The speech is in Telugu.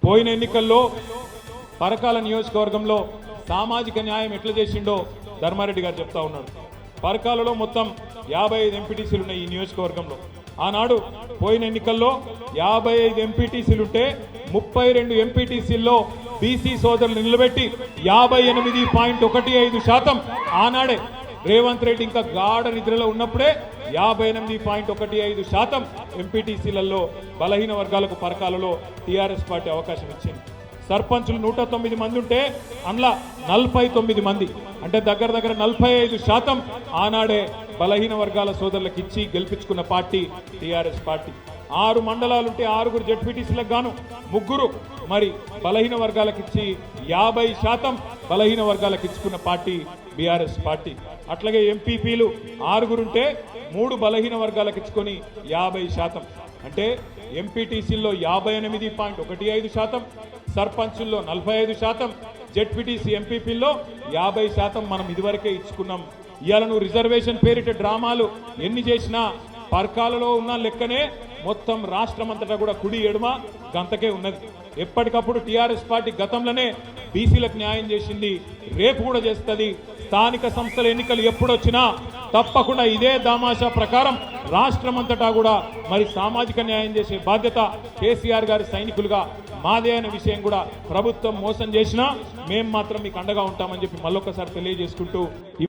పోయిన ఎన్నికల్లో పరకాల నియోజకవర్గంలో సామాజిక న్యాయం ఎట్లా చేసిండో ధర్మారెడ్డి గారు చెప్తా ఉన్నాడు. పరకాలలో మొత్తం 55 ఎంపీటీసీలు ఉన్నాయి ఈ నియోజకవర్గంలో. ఆనాడు పోయిన ఎన్నికల్లో 55 ఎంపీటీసీలుంటే 32 ఎంపీటీసీల్లో బీసీ సోదరులు నిలబెట్టి 58.15% ఆనాడే రేవంత్ రెడ్డి ఇంకా గాఢ నిద్రలో ఉన్నప్పుడే 58.15% ఎంపీటీసీలలో బలహీన వర్గాలకు పరకాలలో టీఆర్ఎస్ పార్టీ అవకాశం ఇచ్చింది. సర్పంచులు 109 మంది ఉంటే అందులో 49 మంది అంటే దగ్గర 45% ఆనాడే బలహీన వర్గాల సోదరులకు ఇచ్చి గెలిపించుకున్న పార్టీ టీఆర్ఎస్ పార్టీ. 6 మండలాలుంటే 6 జెడ్పీటీసీలకు గాను 3 మరి బలహీన వర్గాలకు ఇచ్చి 50% బలహీన వర్గాలకు ఇచ్చుకున్న పార్టీ బీఆర్ఎస్ పార్టీ. అట్లాగే ఎంపీపీలు 6 ఉంటే 3 బలహీన వర్గాలకు ఇచ్చుకొని 50%. అంటే ఎంపీటీసీల్లో 58.15%, సర్పంచుల్లో 45%, జెడ్పీటీసీ ఎంపీపీల్లో 50% మనం ఇదివరకే ఇచ్చుకున్నాం. ఇవాళ నువ్వు రిజర్వేషన్ పేరిట డ్రామాలు ఎన్ని చేసినా పరకాలలో ఉన్న లెక్కనే మొత్తం రాష్ట్రం అంతటా కూడా కుడి ఎడమ గంతకే ఉన్నది. ఎప్పటికప్పుడు టీఆర్ఎస్ పార్టీ గతంలోనే బీసీలకు న్యాయం చేసింది, రేపు కూడా చేస్తుంది. స్థానిక సంస్థల ఎన్నికలు ఎప్పుడొచ్చినా తప్పకుండా ఇదే దామాషా ప్రకారం రాష్ట్రం అంతటా కూడా మరి సామాజిక న్యాయం చేసే బాధ్యత కేసీఆర్ గారి సైనికులుగా మాదే అనే విషయం కూడా ప్రభుత్వం మోసం చేసినా మేము మాత్రం మీకు అండగా ఉంటామని చెప్పి మళ్ళొకసారి తెలియజేసుకుంటూ